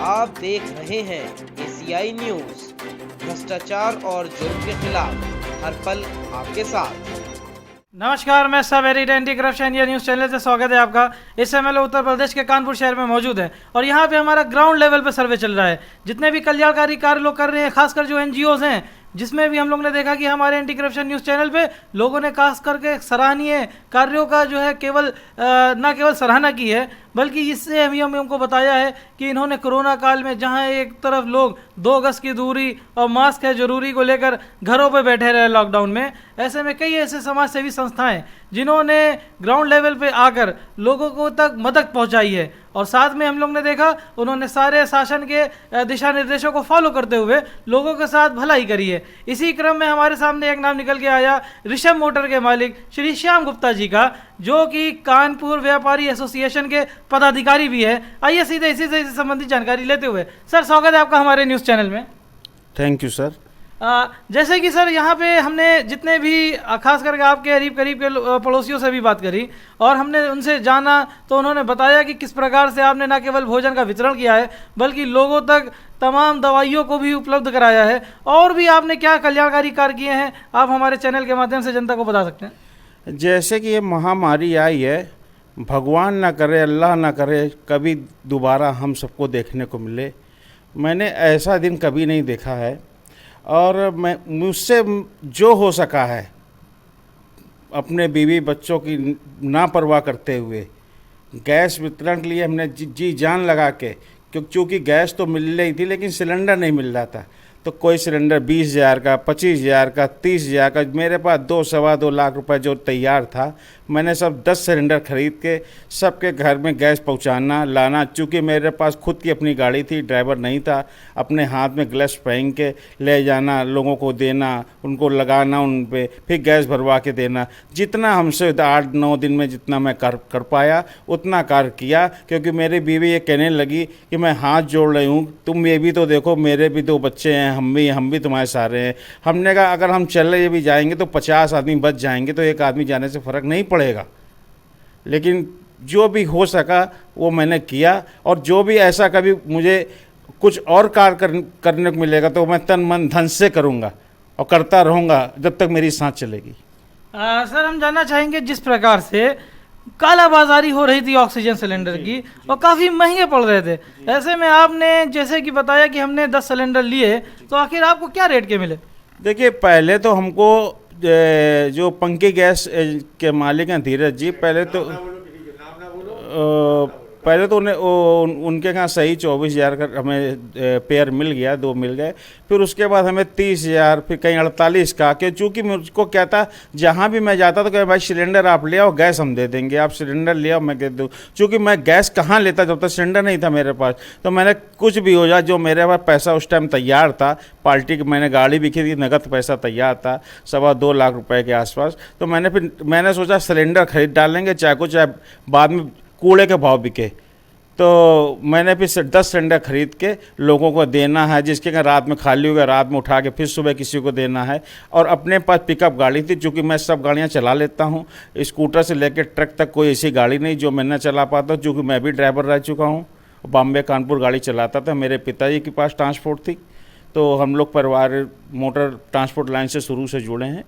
आप देख रहे हैं एसीआई न्यूज, भ्रष्टाचार और जुर्म के खिलाफ हर पल आपके साथ। नमस्कार, मैं Saveri anti corruption India news channel से स्वागत है आपका। इस समय मैं उत्तर प्रदेश के कानपुर शहर में मौजूद है और यहाँ पे हमारा ग्राउंड लेवल पे सर्वे चल रहा है। जितने भी कल्याणकारी कार्य लोग कर रहे हैं, खासकर जो एनजीओज हैं, जिसमें भी हम लोग ने देखा कि हमारे एंटी करप्शन न्यूज़ चैनल पे लोगों ने खास करके सराहनीय कार्यों का जो है न केवल सराहना की है, बल्कि इससे हमको बताया है कि इन्होंने कोरोना काल में जहां एक तरफ लोग 2 गज की दूरी और मास्क है जरूरी को लेकर घरों पे बैठे रहे लॉकडाउन में, ऐसे में कई ऐसे समाज सेवी संस्थाएं जिन्होंने ग्राउंड लेवल पे आकर लोगों को तक मदद पहुंचाई है। और साथ में हम लोग ने देखा उन्होंने सारे शासन के दिशा निर्देशों को फॉलो करते हुए लोगों के साथ भलाई करी है। इसी क्रम में हमारे सामने एक नाम निकल के आया ऋषभ मोटर के मालिक श्री श्याम गुप्ता जी का, जो कि कानपुर व्यापारी एसोसिएशन के पदाधिकारी भी है। आइए सीधे इसी से संबंधित जानकारी लेते हुए सर, स्वागत है आपका हमारे न्यूज़ चैनल में। Thank you sir. जैसे कि सर यहाँ पे हमने जितने भी खास करके आपके करीब के पड़ोसियों से भी बात करी और हमने उनसे जाना तो उन्होंने बताया कि किस प्रकार से आपने न केवल भोजन का वितरण किया है बल्कि लोगों तक तमाम दवाइयों को भी उपलब्ध कराया है, और भी आपने क्या कल्याणकारी कार्य किए हैं आप हमारे चैनल के माध्यम से जनता को बता सकते हैं। जैसे कि ये महामारी आई है, भगवान ना करे, अल्लाह ना करे कभी दोबारा हम सबको देखने को मिले। मैंने ऐसा दिन कभी नहीं देखा है और मैं मुझसे जो हो सका है अपने बीवी बच्चों की ना परवाह करते हुए गैस वितरण के लिए हमने जी जान लगा के, क्योंकि गैस तो मिल रही थी लेकिन सिलेंडर नहीं मिल रहा था। तो कोई सिलेंडर 20,000 का, 25,000 का, 30,000 का, मेरे पास 2-2.25 लाख रुपए जो तैयार था, मैंने सब 10 सिलेंडर खरीद के सबके घर में गैस पहुंचाना लाना। चूँकि मेरे पास खुद की अपनी गाड़ी थी, ड्राइवर नहीं था, अपने हाथ में ग्लव्स पहन के ले जाना, लोगों को देना, उनको लगाना उन पे, फिर गैस भरवा के देना। जितना हमसे 8-9 दिन में जितना मैं कर पाया उतना कार्य किया, क्योंकि मेरी बीवी ये कहने लगी कि मैं हाथ जोड़ रही हूँ, तुम ये भी तो देखो, मेरे भी 2 बच्चे हैं, हम भी तुम्हारे सारे हैं। हमने कहा अगर हम चले भी जाएंगे तो 50 आदमी बच जाएंगे, तो एक आदमी जाने से फ़र्क नहीं पड़ेगा। लेकिन जो भी हो सका वो मैंने किया, और जो भी ऐसा कभी मुझे कुछ और कार्य करने को मिलेगा तो मैं तन मन धन से करूँगा और करता रहूँगा जब तक मेरी सांस चलेगी। सर, हम जानना चाहेंगे जिस प्रकार से कालाबाजारी हो रही थी ऑक्सीजन सिलेंडर की और काफ़ी महंगे पड़ रहे थे, ऐसे में आपने जैसे कि बताया कि हमने 10 सिलेंडर लिए, तो आखिर आपको क्या रेट के मिले? देखिए, पहले तो हमको जो पंकी गैस के मालिक हैं धीरज जी, पहले तो उनके यहाँ सही 24,000 का हमें पेयर मिल गया, 2 मिल गए। फिर उसके बाद हमें 30,000, फिर कहीं 48 का, कि चूँकि मुझको क्या था, जहाँ भी मैं जाता तो क्या भाई सिलेंडर आप ले आओ, गैस हम दे देंगे, आप सिलेंडर ले आओ मैं दे दूँ। चूँकि मैं गैस कहाँ लेता जब तक सिलेंडर नहीं था मेरे पास, तो मैंने कुछ भी हो जाए, जो मेरे पास पैसा उस टाइम तैयार था, पार्टी की मैंने गाड़ी भी खरीदी, नगद पैसा तैयार था 2.25 लाख रुपये के आसपास। तो मैंने सोचा सिलेंडर खरीद डालेंगे, चाहे कुछ चाहे बाद में कूड़े के भाव बिके। तो मैंने फिर 10 सिलेंडर खरीद के लोगों को देना है, जिसके घर रात में खाली हो गया रात में उठा के फिर सुबह किसी को देना है। और अपने पास पिकअप गाड़ी थी, चूँकि मैं सब गाड़ियाँ चला लेता हूँ, स्कूटर से लेकर ट्रक तक कोई ऐसी गाड़ी नहीं जो मैं न चला पाता, चूँकि मैं भी ड्राइवर रह चुका हूँ, बॉम्बे कानपुर गाड़ी चलाता था। मेरे पिताजी के पास ट्रांसपोर्ट थी, तो हम लोग परिवार मोटर ट्रांसपोर्ट लाइन से शुरू से जुड़े हैं,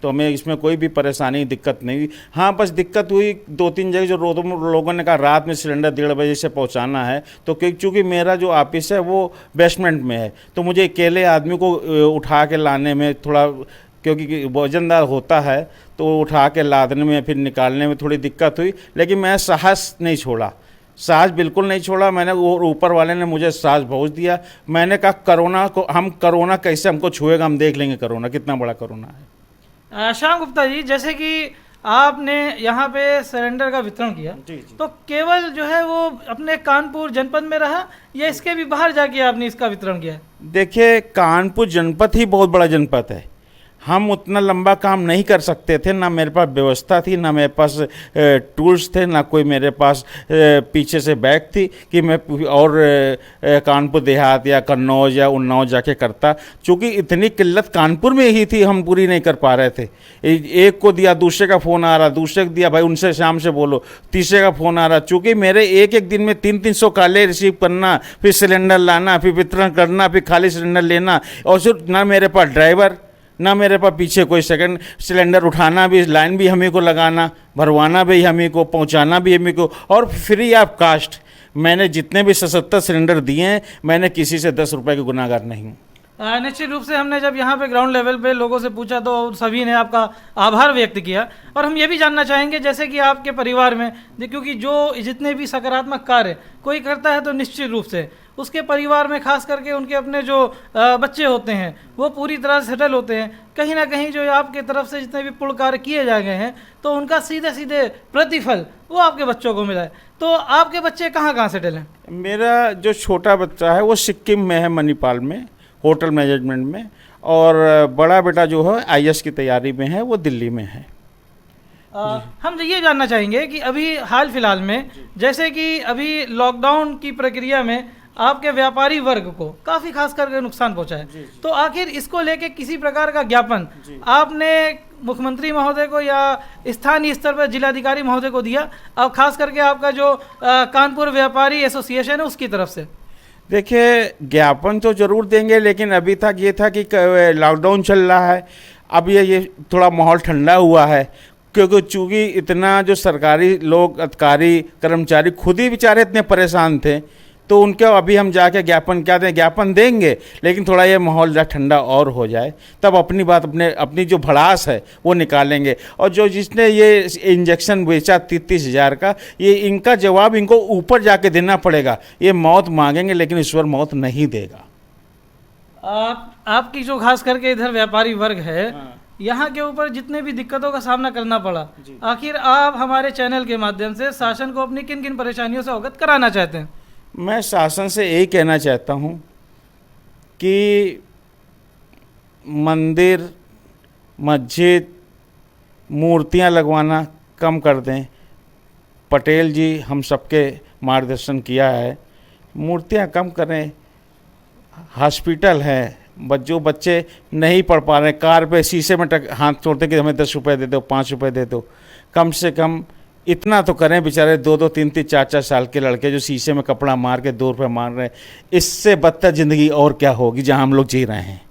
तो हमें इसमें कोई भी परेशानी दिक्कत नहीं हुई। हाँ, बस दिक्कत हुई 2-3 जगह, जो लोगों ने कहा रात में सिलेंडर 1:30 बजे से पहुंचाना है, तो चूँकि मेरा जो ऑफिस है वो बेसमेंट में है, तो मुझे अकेले आदमी को उठा के लाने में थोड़ा, क्योंकि वजनदार होता है, तो उठा के लादने में फिर निकालने में थोड़ी दिक्कत हुई। लेकिन मैं साहस नहीं छोड़ा, साहस बिल्कुल नहीं छोड़ा मैंने। और ऊपर वाले ने मुझे साहस पहुँच दिया। मैंने कहा कोरोना कैसे हमको छुएगा, हम देख लेंगे कोरोना कितना बड़ा कोरोना है। श्याम गुप्ता जी, जैसे कि आपने यहाँ पे सिलेंडर का वितरण किया, जी। तो केवल जो है वो अपने कानपुर जनपद में रहा या इसके भी बाहर जाके आपने इसका वितरण किया? देखिए, कानपुर जनपद ही बहुत बड़ा जनपद है। हम उतना लंबा काम नहीं कर सकते थे, ना मेरे पास व्यवस्था थी, ना मेरे पास टूल्स थे, ना कोई मेरे पास पीछे से बैग थी कि मैं और कानपुर देहात या कन्नौज या उन्नाव जाके करता। चूँकि इतनी किल्लत कानपुर में ही थी, हम पूरी नहीं कर पा रहे थे। एक को दिया, दूसरे का फ़ोन आ रहा, दूसरे को दिया, भाई उनसे शाम से बोलो, तीसरे का फ़ोन आ रहा। चूँकि मेरे एक एक दिन में 300-300 काले रिसीव करना, फिर सिलेंडर लाना, फिर वितरण करना, फिर खाली सिलेंडर लेना, और सिर्फ ना मेरे पास ड्राइवर, ना मेरे पास पीछे कोई सेकंड सिलेंडर उठाना भी, लाइन भी हमें को लगाना, भरवाना भी हमें को, पहुंचाना भी हमें को, और फ्री ऑफ कास्ट। मैंने जितने भी 77 सिलेंडर दिए हैं, मैंने किसी से 10 रुपए के गुनाहगार नहीं हूँ। निश्चित रूप से हमने जब यहाँ पे ग्राउंड लेवल पे लोगों से पूछा तो सभी ने आपका आभार व्यक्त किया। और हम ये भी जानना चाहेंगे, जैसे कि आपके परिवार में, क्योंकि जो जितने भी सकारात्मक कार्य कोई करता है तो निश्चित रूप से उसके परिवार में खास करके उनके अपने जो बच्चे होते हैं वो पूरी तरह से सेटल होते हैं। कहीं ना कहीं जो आपके तरफ से जितने भी पुण्य कार्य किए जा गए हैं तो उनका सीधे सीधे प्रतिफल वो आपके बच्चों को मिला है। तो आपके बच्चे कहाँ कहाँ सेटल हैं? मेरा जो छोटा बच्चा है वो सिक्किम में है, मणिपाल में, होटल मैनेजमेंट में, और बड़ा बेटा जो है IAS की तैयारी में है, वो दिल्ली में है। हम ये जानना चाहेंगे कि अभी हाल फिलहाल में, जैसे कि अभी लॉकडाउन की प्रक्रिया में आपके व्यापारी वर्ग को काफ़ी खास करके नुकसान पहुंचा है, तो आखिर इसको लेके किसी प्रकार का ज्ञापन आपने मुख्यमंत्री महोदय को या स्थानीय स्तर पर जिलाधिकारी महोदय को दिया, और खास करके आपका जो कानपुर व्यापारी एसोसिएशन है उसकी तरफ से? देखिए, ज्ञापन तो जरूर देंगे, लेकिन अभी तक ये था कि लॉकडाउन चल रहा है। अब ये थोड़ा माहौल ठंडा हुआ है, क्योंकि चूँकि इतना जो सरकारी लोग, अधिकारी, कर्मचारी खुद ही बेचारे इतने परेशान थे, तो उनके अभी हम जाके ज्ञापन क्या दें? ज्ञापन देंगे, लेकिन थोड़ा ये माहौल जरा ठंडा और हो जाए, तब अपनी बात, अपनी जो भड़ास है वो निकालेंगे। और जो जिसने ये इंजेक्शन बेचा 33,000 का, ये इनका जवाब इनको ऊपर जाके देना पड़ेगा। ये मौत मांगेंगे, लेकिन ईश्वर मौत नहीं देगा। आपकी जो खास करके इधर व्यापारी वर्ग है, यहाँ के ऊपर जितने भी दिक्कतों का सामना करना पड़ा, आखिर आप हमारे चैनल के माध्यम से शासन को अपनी किन किन परेशानियों से अवगत कराना चाहते हैं? मैं शासन से यही कहना चाहता हूँ कि मंदिर, मस्जिद, मूर्तियाँ लगवाना कम कर दें। पटेल जी हम सबके मार्गदर्शन किया है, मूर्तियाँ कम करें। हॉस्पिटल है, जो बच्चे नहीं पढ़ पा रहे, कार पे शीशे में हाथ छोड़ते कि हमें 10 रुपये दे दो, 5 रुपये दे दो, कम से कम इतना तो करें। बेचारे 2-2, 3-3, 4-4 साल के लड़के जो शीशे में कपड़ा मार के 2 रुपये मार रहे हैं, इससे बदतर ज़िंदगी और क्या होगी जहां हम लोग जी रहे हैं।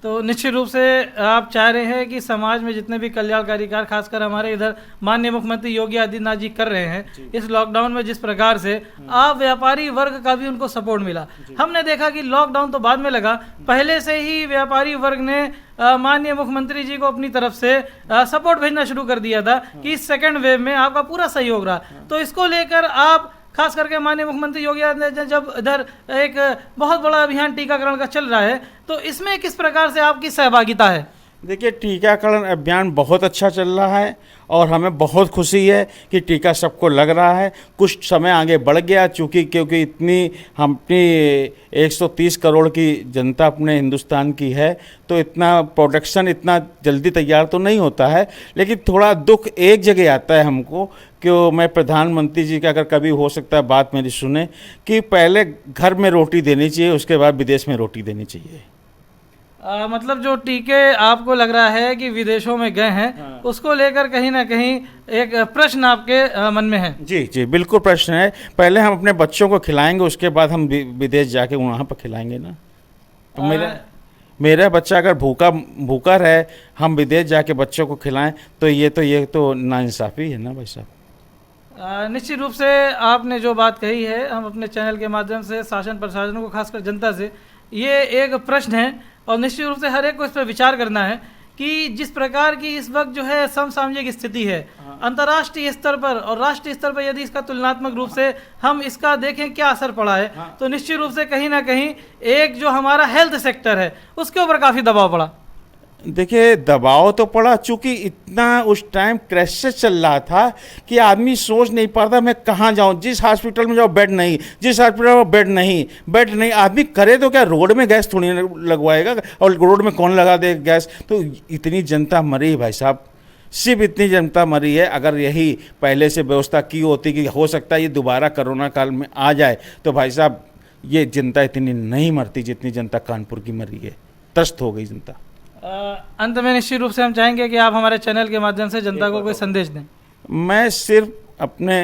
तो निश्चित रूप से आप चाह रहे हैं कि समाज में जितने भी कल्याणकारी कार्य, खासकर हमारे इधर माननीय मुख्यमंत्री योगी आदित्यनाथ जी कर रहे हैं, इस लॉकडाउन में जिस प्रकार से आप व्यापारी वर्ग का भी उनको सपोर्ट मिला। हमने देखा कि लॉकडाउन तो बाद में लगा, पहले से ही व्यापारी वर्ग ने माननीय मुख्यमंत्री जी को अपनी तरफ से सपोर्ट भेजना शुरू कर दिया था कि इस सेकेंड वेव में आपका पूरा सहयोग रहा। तो इसको लेकर आप खास करके माननीय मुख्यमंत्री योगी आदित्यनाथ जब इधर एक बहुत बड़ा अभियान टीकाकरण का चल रहा है, तो इसमें किस प्रकार से आपकी सहभागिता है? देखिए, टीकाकरण अभियान बहुत अच्छा चल रहा है और हमें बहुत खुशी है कि टीका सबको लग रहा है। कुछ समय आगे बढ़ गया, क्योंकि इतनी अपनी 130 करोड़ की जनता अपने हिंदुस्तान की है, तो इतना प्रोडक्शन इतना जल्दी तैयार तो नहीं होता है। लेकिन थोड़ा दुख एक जगह आता है हमको, कि मैं प्रधानमंत्री जी का, अगर कभी हो सकता है बात मेरी सुने, कि पहले घर में रोटी देनी चाहिए, उसके बाद विदेश में रोटी देनी चाहिए। मतलब जो टीके आपको लग रहा है कि विदेशों में गए हैं, उसको लेकर कहीं ना कहीं एक प्रश्न आपके मन में है? जी जी, बिल्कुल प्रश्न है। पहले हम अपने बच्चों को खिलाएंगे, उसके बाद हम विदेश जाके वहाँ पर खिलाएंगे ना। तो मेरा बच्चा अगर भूखा रहे, हम विदेश जाके बच्चों को खिलाएं, तो ये तो नाइंसाफ़ी है ना भाई साहब। निश्चित रूप से आपने जो बात कही है, हम अपने चैनल के माध्यम से शासन प्रशासन को, खासकर जनता से, ये एक प्रश्न है और निश्चित रूप से हर एक को इस पर विचार करना है कि जिस प्रकार की इस वक्त जो है समसामयिक स्थिति है, अंतर्राष्ट्रीय स्तर पर और राष्ट्रीय स्तर पर यदि इसका तुलनात्मक रूप से हम इसका देखें क्या असर पड़ा है, तो निश्चित रूप से कहीं ना कहीं एक जो हमारा हेल्थ सेक्टर है उसके ऊपर काफ़ी दबाव पड़ा। देखिए दबाव तो पड़ा, चूंकि इतना उस टाइम क्राइसिस चल रहा था कि आदमी सोच नहीं पाता मैं कहाँ जाऊँ, जिस हॉस्पिटल में जाओ बेड नहीं, जिस हॉस्पिटल में बेड नहीं, आदमी करे तो क्या, रोड में गैस थोड़ी लगवाएगा, और रोड में कौन लगा दे गैस। तो इतनी जनता मरी भाई साहब, सिर्फ इतनी जनता मरी है। अगर यही पहले से व्यवस्था की होती कि हो सकता है ये दोबारा कोरोना काल में आ जाए, तो भाई साहब ये जनता इतनी नहीं मरती जितनी जनता कानपुर की मरी है, त्रस्त हो गई जनता। अंत में निश्चित रूप से हम चाहेंगे कि आप हमारे चैनल के माध्यम से जनता को कोई संदेश दें। मैं सिर्फ अपने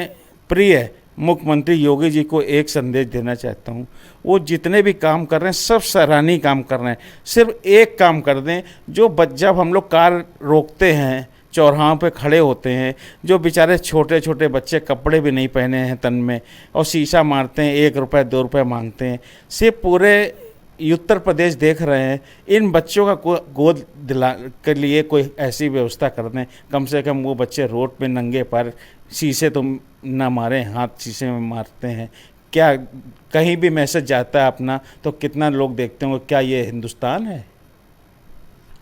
प्रिय मुख्यमंत्री योगी जी को एक संदेश देना चाहता हूँ। वो जितने भी काम कर रहे हैं सब सराहनीय काम कर रहे हैं, सिर्फ एक काम कर दें, जो जब हम लोग कार रोकते हैं, चौराहों पे खड़े होते हैं, जो बेचारे छोटे छोटे बच्चे कपड़े भी नहीं पहने हैं तन में और शीशा मारते हैं, 1 रुपये 2 रुपये मांगते हैं, सिर्फ पूरे उत्तर प्रदेश देख रहे हैं, इन बच्चों का गोद दिला के लिए कोई ऐसी व्यवस्था कर दें, कम से कम वो बच्चे रोड पे नंगे पैर, शीशे तो ना मारें, हाथ शीशे में मारते हैं, क्या कहीं भी मैसेज जाता है अपना तो कितना लोग देखते होंगे, क्या ये हिंदुस्तान है।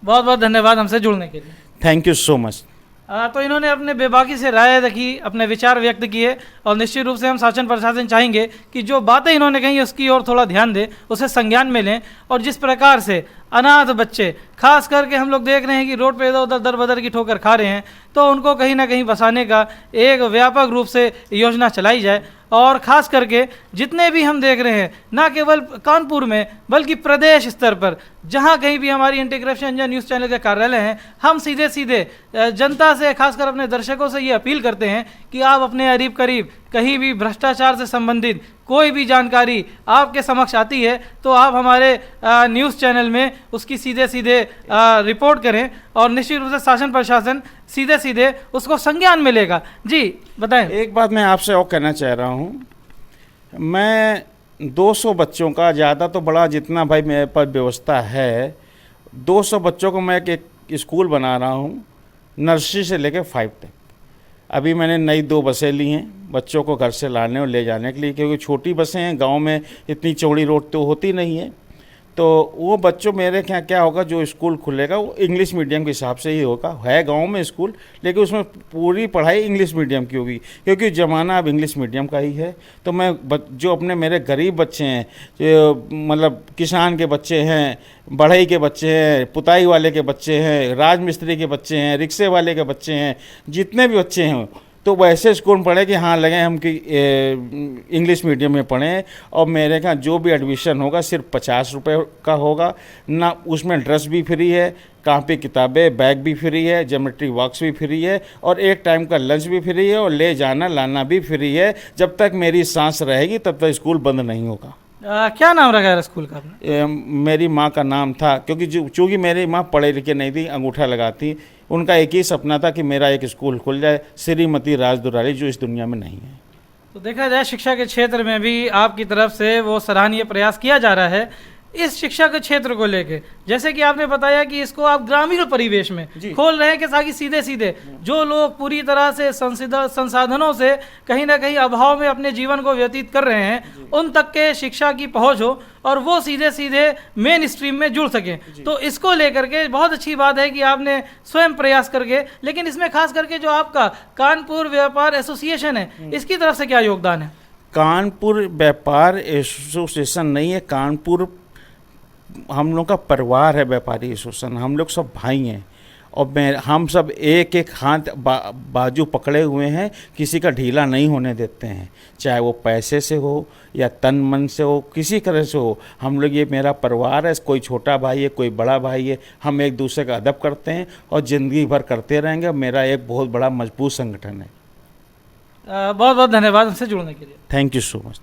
बहुत बहुत धन्यवाद हमसे जुड़ने के लिए। Thank you so much. तो इन्होंने अपने बेबाकी से राय रखी, अपने विचार व्यक्त किए, और निश्चित रूप से हम शासन प्रशासन चाहेंगे कि जो बातें इन्होंने कही उसकी ओर थोड़ा ध्यान दें, उसे संज्ञान में लें, और जिस प्रकार से अनाथ बच्चे खास करके हम लोग देख रहे हैं कि रोड पे इधर उधर दर बदर की ठोकर खा रहे हैं, तो उनको कहीं ना कहीं बसाने का एक व्यापक रूप से योजना चलाई जाए। और ख़ास करके जितने भी हम देख रहे हैं, ना केवल कानपुर में बल्कि प्रदेश स्तर पर जहां कहीं भी हमारी anti corruption India news channel के कार्यालय हैं, हम सीधे सीधे जनता से, खासकर अपने दर्शकों से ये अपील करते हैं कि आप अपने करीब कहीं भी भ्रष्टाचार से संबंधित कोई भी जानकारी आपके समक्ष आती है तो आप हमारे न्यूज़ चैनल में उसकी सीधे रिपोर्ट करें, और निश्चित रूप से शासन प्रशासन सीधे उसको संज्ञान में लेगा। जी बताएं। एक बात मैं आपसे और कहना चाह रहा हूँ, मैं 200 बच्चों का, ज़्यादा तो बड़ा जितना भाई मेरे पास व्यवस्था है, 200 बच्चों को मैं एक स्कूल बना रहा हूँ, नर्सरी से लेकर 5 तक। अभी मैंने नई 2 बसें ली हैं बच्चों को घर से लाने और ले जाने के लिए, क्योंकि छोटी बसें हैं, गांव में इतनी चौड़ी रोड तो होती नहीं है। तो वो बच्चों मेरे क्या होगा, जो स्कूल खुलेगा वो इंग्लिश मीडियम के हिसाब से ही होगा। है गांव में स्कूल, लेकिन उसमें पूरी पढ़ाई इंग्लिश मीडियम की होगी, क्योंकि ज़माना अब इंग्लिश मीडियम का ही है। तो मैं जो अपने मेरे गरीब बच्चे हैं, जो मतलब किसान के बच्चे हैं, बढ़ई के बच्चे हैं, पुताई वाले के बच्चे हैं, राजमिस्त्री के बच्चे हैं, रिक्शे वाले के बच्चे हैं, जितने भी बच्चे हैं, तो वैसे स्कूल में पढ़े कि हाँ लगे हम कि इंग्लिश मीडियम में पढ़ें। और मेरे यहाँ जो भी एडमिशन होगा सिर्फ 50 रुपये का होगा ना, उसमें ड्रेस भी फ्री है, कापी किताबें बैग भी फ्री है, ज्योमेट्री बॉक्स भी फ्री है, और एक टाइम का लंच भी फ्री है, और ले जाना लाना भी फ्री है। जब तक मेरी सांस रहेगी तब तक स्कूल बंद नहीं होगा। क्या नाम रखा है स्कूल का? मेरी माँ का नाम था, क्योंकि चूँकि मेरी माँ पढ़े लिखे नहीं थी, अंगूठा लगाती, उनका एक ही सपना था कि मेरा एक स्कूल खुल जाए, श्रीमती राज दुरारी, जो इस दुनिया में नहीं है। तो देखा जाए शिक्षा के क्षेत्र में भी आपकी तरफ से वो सराहनीय प्रयास किया जा रहा है। इस शिक्षा के क्षेत्र को लेके जैसे कि आपने बताया कि इसको आप ग्रामीण परिवेश में खोल रहे हैं कि ताकि सीधे जो लोग पूरी तरह से संसाधनों से कहीं ना कहीं अभाव में अपने जीवन को व्यतीत कर रहे हैं, उन तक के शिक्षा की पहुंच हो और वो सीधे मेन स्ट्रीम में जुड़ सकें। तो इसको लेकर के बहुत अच्छी बात है कि आपने स्वयं प्रयास करके, लेकिन इसमें खास करके जो आपका कानपुर व्यापार एसोसिएशन है, इसकी तरफ से क्या योगदान है? कानपुर व्यापार एसोसिएशन नहीं है, कानपुर हम लोग का परिवार है, व्यापारी एसोसिएशन। हम लोग सब भाई हैं, और हम सब एक एक हाथ बाजू पकड़े हुए हैं, किसी का ढीला नहीं होने देते हैं, चाहे वो पैसे से हो या तन मन से हो, किसी तरह से हो। हम लोग, ये मेरा परिवार है, कोई छोटा भाई है, कोई बड़ा भाई है, हम एक दूसरे का अदब करते हैं और ज़िंदगी भर करते रहेंगे। मेरा एक बहुत बड़ा मजबूत संगठन है। बहुत बहुत धन्यवाद हमसे जुड़ने के लिए। Thank you so much.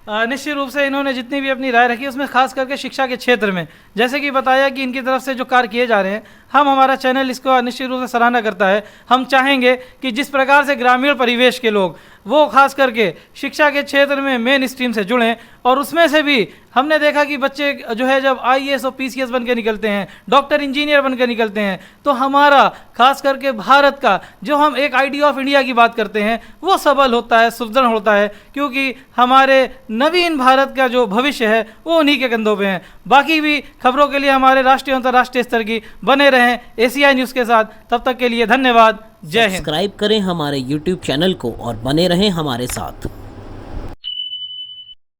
निश्चित रूप से इन्होंने जितनी भी अपनी राय रखी उसमें खास करके शिक्षा के क्षेत्र में जैसे कि बताया कि इनकी तरफ से जो कार्य किए जा रहे हैं, हमारा चैनल इसको निश्चित रूप से सराहना करता है। हम चाहेंगे कि जिस प्रकार से ग्रामीण परिवेश के लोग वो खास करके शिक्षा के क्षेत्र में मेन स्ट्रीम से जुड़ें। और उसमें से भी हमने देखा कि बच्चे जो है जब आईएएस और पीसीएस बन के निकलते हैं, डॉक्टर इंजीनियर बन के निकलते हैं, तो हमारा खास करके भारत का जो हम एक आइडिया ऑफ इंडिया की बात करते हैं वो सबल होता है, सुदृढ़ होता है, क्योंकि हमारे नवीन भारत का जो भविष्य है वो उन्हीं के कंधों पे है। बाकी भी खबरों के लिए हमारे राष्ट्रीय और अंतर्राष्ट्रीय स्तर की बने रहें एसीआई न्यूज़ के साथ। तब तक के लिए धन्यवाद। जय हिंद। सब्सक्राइब करें हमारे YouTube चैनल को और बने रहें हमारे साथ।